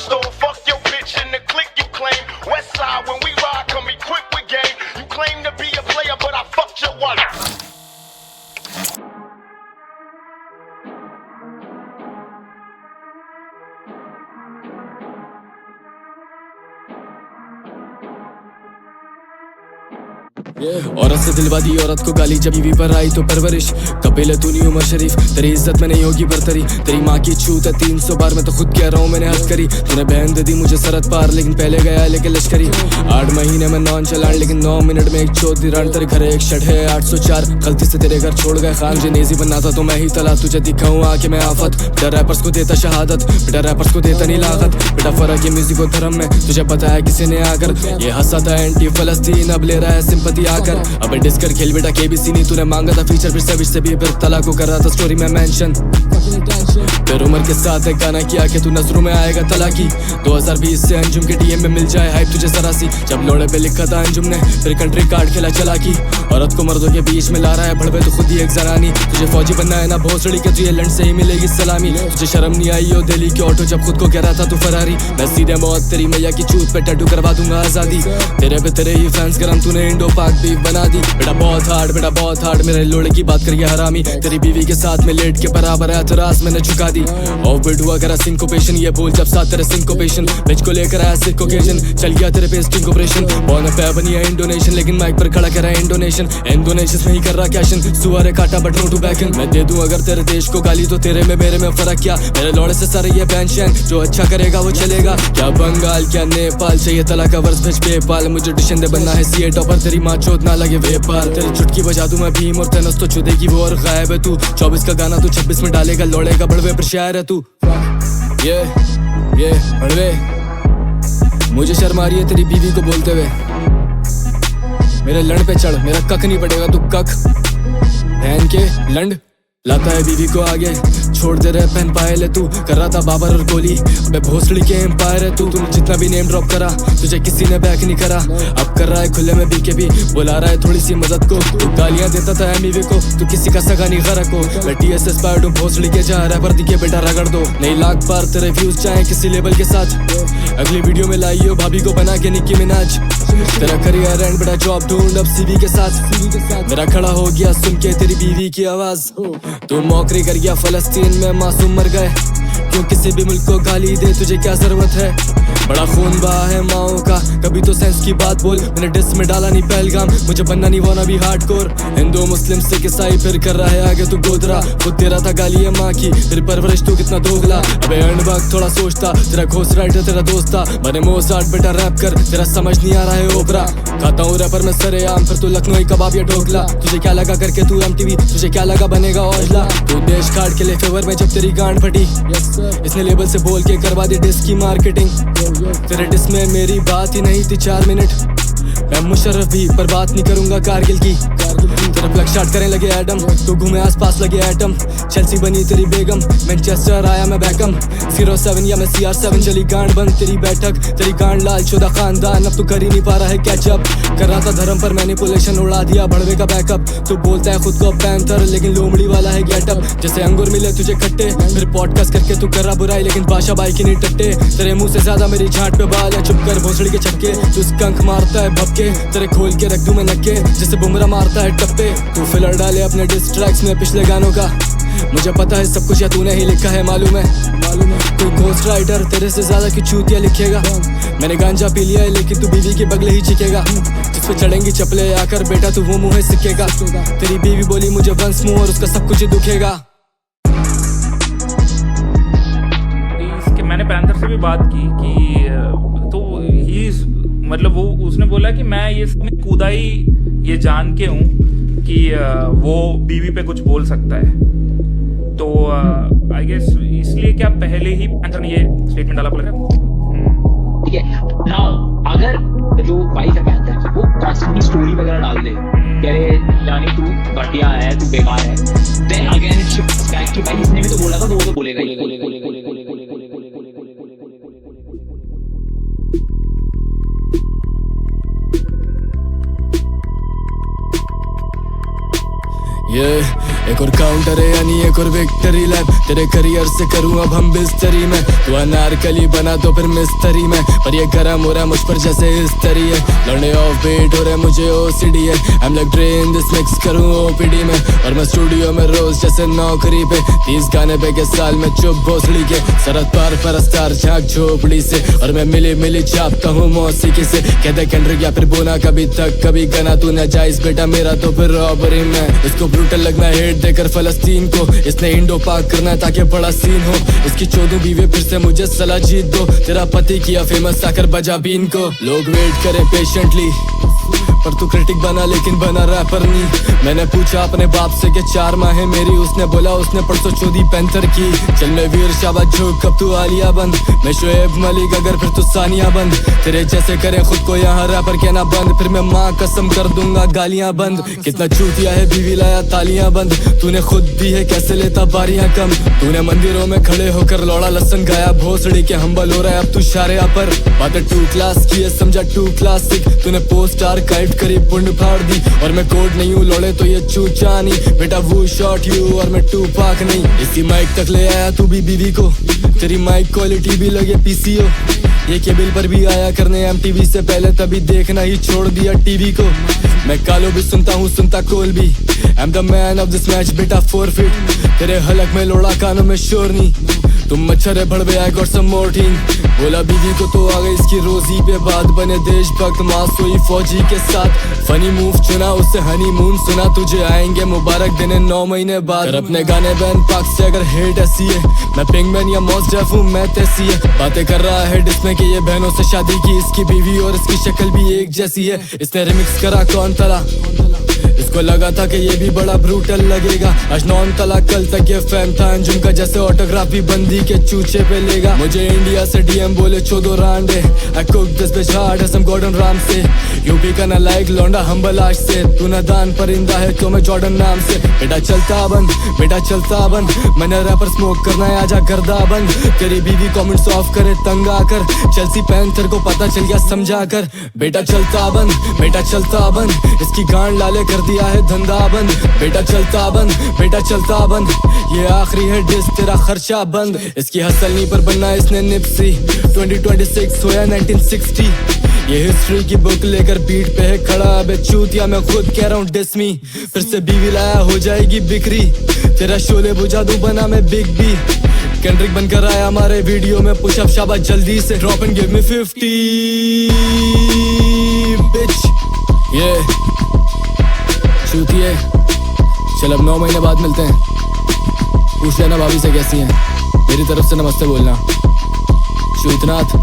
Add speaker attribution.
Speaker 1: store. Fuck your bitch in the clique you claim. West side when we ride, come equipped with game. You claim to be a player, but I fucked your wallet.
Speaker 2: औरत से दिलवा दी औरत को गाली, जब बीवी पर आई तो परवरिश। कपिल तू नहीं उमर शरीफ, तेरी इज्जत में नहीं होगी बरतरी। तेरी माँ की छूत है 300 बार, मैं तो खुद कह रहा हूँ मैंने हद करी। तूने बहन दे दी मुझे सरहद पार, लेकिन पहले गया लेके लश्करी। 8 महीने में नॉन चलान, लेकिन 9 मिनट में एक चौथी रन। तेरे घर एक शट है 804, गलती से तेरे घर छोड़ गए खान। जनेजी बनना था तो मैं ही तला, तुझे दिखाऊँ आके मैं आफत। बेटा रैपर्स को देता शहादत, बेटा रैपर्स को देता नहीं लागत। बेटा फर्क है म्यूजिक और धर्म में, तुझे पता है किसी ने आकर। ये हंसा था एंटी फलस्तीन, अब ले रहा है सिंपैथी आकर। अब डिस्कर खेल बेटा केबीसी नहीं, तूने मांगा था फीचर फिर से भी, फिर तला को कर रहा था स्टोरी में मेंशन। फिर उम्र के साथ एक गाना किया कि तू नजरों में आएगा तलाकी। 2020 से अंजुम के डीएम में मिल जाए हाइप तुझे जरा सी। जब लोड़े पे लिखा था अंजुम ने, फिर कंट्री कार्ड खेला चलाकी। औरत को मर्दों के बीच में ला रहा है भड़वे, तो खुद ही एक जनानी। तुझे फौजी बनना है ना भोसड़ी के, तुझे लंड से ही मिलेगी सलामी। तुझे शर्म नहीं आई हो दिल्ली के ऑटो, जब खुद को कह रहा था तू फरारी। मैं सीधे मौत तेरी मैया की चूत पे टैटू करवा दूंगा आजादी। तेरे पे तेरे ही फैंस गरम, तूने इंडो पाक बीफ बना दी। बेटा बहुत हार्ड, मेरे लोड़े की बात करिए हरामी। तेरी बीवी के साथ में लेट के बराबर है तरास मैंने झुका दी। ओवरबिट हुआ करा सिंकोपेशन, ये बोल जब साथ तेरे सिंकोपेशन। बिच को लेकर आया सिक ओकेजन, चल गया तेरे पे स्टिंग ऑपरेशन। बॉर्न अ पे बनी है इंडोनेशन, लेकिन माइक पर खड़ा कर रहा है इंडोनेशन। इंडोनेशियस में ही कर रहा कैशन, सुअर काटा बट नो टू बैकन। मैं दे दूं अगर तेरे देश को गाली, तो तेरे में मेरे में फर्क क्या। मेरे लौड़े से सारे ये पेंशन, जो अच्छा करेगा वो चलेगा। क्या बंगाल क्या नेपाल, चाहिए तला का वर्ष भेज पेपाल। मुझे डिशन दे बनना है सीए टॉपर, तेरी माँ चोद ना लगे वेपाल। तेरी चुटकी बजा दूं मैं भीम और तेनस तो चुदेगी वो और गायब है तू। 24 का गाना तू 26 में डालेगा, लौड़ेगा बड़वे पर शायर है तू। ये बड़वे, मुझे शर्म आ रही है तेरी बीवी को बोलते हुए। मेरे लंड पे चढ़, मेरा कक नहीं पड़ेगा तू कक। बहन के लंड लाता है बीवी को आगे, छोड़ दे रहे पेन पाए तू। कर रहा था बाबर और कोहली, अबे भोसड़ी के एम्पायर है तू। तूने जितना भी नेम ड्रॉप करा, तुझे किसी ने बैक नहीं करा। अब कर रहा है खुले में बीकेबी, बुला रहा है थोड़ी सी मदद को। तू गालियां देता था एमईवी को, तू किसी का सगा नहीं गरक हो। मैं टीएसएस पार्ट हूँ भोसड़ी के, जहाँ रैपर दिखे बेटा रगड़ दो। नहीं लाख पार तेरे व्यूज चाहे किसी लेवल के साथ। अगली वीडियो में लाई हो भाभी को बना के निक्की मिनाज। तेरा करियर एंड बेटा जॉब ढूंढ अब सीवी के साथ। मेरा खड़ा हो गया सुन के तेरी बीवी की आवाज। तू मौकरी कर गया फलस्तीन में, मासूम मर गए। क्यों किसी भी मुल्क को गाली दे, तुझे क्या जरूरत है। बड़ा खून बहा है माओ का, कभी तो सेंस की बात बोल। मैंने डिस में डाला नहीं पहलगाम, मुझे बनना नहीं वाना भी हार्डकोर। हिंदू मुस्लिम सिख ईसाई फिर कर रहा है आगे तू गोदरा। खुद दे रहा था गाली है माँ की, फिर परवरिश तू कितना दोगला। अबे अनबक थोड़ा सोचता, तेरा घोस्ट राइटर तेरा दोस्त था। मैंने मोसार्ट बेटा रैप कर, तेरा समझ नहीं आ रहा है ओपरा। खाता हूँ रैपर में सरेआम, फिर तू लखनऊ कबाब या ढोकला। तुझे क्या लगा करके तू एमटीवी, तुझे क्या लगा बनेगा औजला। तू देश खाड़ के लिए फेवर में जब तेरी गांड फटी, इसने लेबल से बोल के करवा दी डिस्क की मार्केटिंग। तेरे डिस में मेरी बात ही नहीं थी 4 मिनट। मैं मुशर्रफ भी पर बात नहीं करूंगा कारगिल की। तेरा प्लग स्टार्ट करने लगे एडम, तो घूमे आसपास लगे एटम। चेल्सी बनी तेरी बेगम, मैनचेस्टर आया मैं बैकम। 07 या मैं CR7 चली गांड बंद तेरी बैठक। तेरी गांड लाल शुदा खानदान, अब तो कर ही नहीं पा रहा है कैचअप। कर रहा था धर्म पर मैनिपुलेशन, उड़ा दिया भड़वे का बैकअप। तो बोलता है खुद को पैंथर, लेकिन लोमड़ी वाला है गेटअप। जैसे अंगूर मिले तुझे खट्टे, फिर पॉडकास्ट करके तू कर रहा बुराई, लेकिन बादशाह बाई की नहीं टट्टे। तेरे मुंह से ज्यादा मेरी झांट पे बाल है, चुप कर भोसड़ी के छक्के। तू स्कंक मारता है भपके, तेरे खोल के रख दूं मैं नक्के। जैसे बुमरा मारता है टप्पे, तू फिलर डाले अपने डिस ट्रैक्स में पिछले गानों का। मुझे पता है सब कुछ या तूने ही लिखा है मालूम है। कोई घोस्ट राइटर तेरे से ज्यादा की चूतिया लिखेगा। मैंने गांजा पी लिया है, लेकिन तू बीवी के बगले ही चिकेगा। जिस पे चढ़ेंगी चपले आकर बेटा तू वो मुँह सिकेगा। तेरी बीवी बोली मुझे वंस मुँह, और उसका सब कुछ ही दुखेगा।
Speaker 3: मैंने पैंथर से भी बात की कि तो ही मतलब वो उसने बोला कि मैं ये कूदा ही ये जान के हूँ कि वो बीवी पे कुछ बोल सकता है। तो आई गेस इसलिए क्या पहले ही पैंथर ने ये स्टेटमेंट डाला पड़ेगा।
Speaker 4: ठीक है, नाउ अगर जो वाइफ है पैंथर की वो कॉन्स्टेंटली स्टोरी वगैरह डाल दे कि अरे जानी तू घटिया है, तू बेकार है, then again it shifts back कि भाई इसने भी तो बोला था तो वो तो बोलेगा ही।
Speaker 2: ये एक और काउंटर है यानी एक और विक्ट्री लैप, तेरे करियर से करूँ अब हम बिस्तरी में, तू अनारकली बना तो फिर मिस्त्री में, पर ये गरम हो रहा मुझ पर जैसे हिस्टरी है, लौंडे ऑफ बीट हो रहे मुझे ओसीडी है, I am like drain this mix करूँ ओपीडी में, और मैं स्टूडियो में रोज जैसे नौकरी पे, 30 गाने पे के साल में चुप भोसड़ी के, सरहद पार पर स्टार झांक झोपड़ी से, और मैं मिली मिली छापता हूँ मौसीकी से, कहते केंड्रिक या फिर बोना कभी तक कभी गना, तू नाजायज बेटा मेरा तो फिर रॉबरी में, इसको ब्रूटल लगना हेट देकर फलस्तीन को, इसने इंडो पाक करना ताकि बड़ा सीन हो, इसकी 14 बीवी फिर से मुझे सलाह जीत दो, तेरा पति किया फेमस आकर बजा बीन को, लोग वेट करें पेशेंटली पर तू क्रिटिक बना लेकिन बना रैपर नहीं, मैंने पूछा अपने बाप से कि 4 माह है मेरी, उसने बोला उसने परसों चौधी पैंथर की, चल मैं वीर शाबाश झोंक कब तू आलिया बंद, मैं शोएब मलिक अगर फिर तू सानिया बंद, तेरे जैसे करे खुद को यहाँ रैपर कहना बंद, फिर मैं माँ कसम कर दूंगा गालियां बंद, कितना चूतिया है बीवी लाया तालियां बंद, तूने खुद दी है कैसे लेता बारियां कम, तूने मंदिरों में खड़े होकर लौड़ा लसन गाया भोसड़ी के हम्बल हो रहा है अब तू शारिया पर, बातें 2 क्लास की है समझा 2 क्लासिक, तूने पोस्ट आर्काइव करी पुंड फाड़ दी, और मैं कोड नहीं हूँ लौड़े तो ये चूचा नहीं, बेटा वो शॉट यू और मैं 2 पाक नहीं, इसी माइक तक ले आया तू भी बीवी को, तेरी माइक क्वालिटी भी लगे पीसीओ, ये केबल पर भी आया करने एमटीवी से पहले तभी देखना ही छोड़ दिया टीवी को, मैं कालो भी सुनता हूँ सुनता कोल भी, I am the man of this match बेटा 4 फीट, तेरे हलक में लोड़ा कानों में शोर नहीं, तुम मच्छर है भड़वे I got some more team, बोला बीवी को तो आ गई इसकी रोजी पे बात, बने देशभक्त माँ सोई फौजी के साथ, फनी मूव चुना उससे हनीमून सुना, तुझे आएंगे मुबारक देने 9 महीने बाद, और अपने गाने बैन पाक से अगर हेट ऐसी है, मैं पिंगमैन या मॉस डेफ हूँ मैं तैसी है, बातें कर रहा है जिसमें कि ये बहनों से शादी की, इसकी बीवी और इसकी शक्ल भी एक जैसी है, इसने रिमिक्स करा कौन तला, इसको लगा था कि ये भी बड़ा ब्रूटल लगेगा, आज 9 तला कल तक ये फैम था अंजुम का, जैसे ऑटोग्राफी बंदी के चूचे पे लेगा, मुझे इंडिया से डीएम बोले 14 रांडे, I cook this bitch hard as some Gordon Ramsay, UP का ना लाइक लौंडा हम्बल आज से, तू ना दान परिंदा है तो मैं जॉर्डन नाम से, बेटा चलता बंद, मैंने रैपर स्मोक करना है आजा गर्दा बंद, तेरी बीवी कमेंट्स ऑफ करे तंग आकर, चेल्सी पैंथर को पता चल गया समझा कर, बेटा चलता बंद, इसकी गांड लाले कर दिया है धंधा बंद, बेटा चलता बंद, ये आखिरी है डिस तेरा खर्चा बंद, इसकी हसलनी पर बनना इसने निप्सी, 2026 होया 1960, ये हिस्ट्री की बुक लेकर बीट पे है खड़ा, अबे चूतिया मैं खुद कह रहा हूँ डिस मी, फिर से बीवी लाया हो जाएगी बिक्री, तेरा शोले बुझा दूं बना मैं बिग बी, केंड्रिक बनकर आया हमारे वीडियो में, पुशअप शाबाश जल्दी से ड्रॉप एंड गिव मी 50 बिच, ये चूतिए, चल अब 9 महीने बाद मिलते हैं, पूछ लेना भाभी से कैसी हैं, मेरी तरफ से नमस्ते बोलना, शूतनाथ।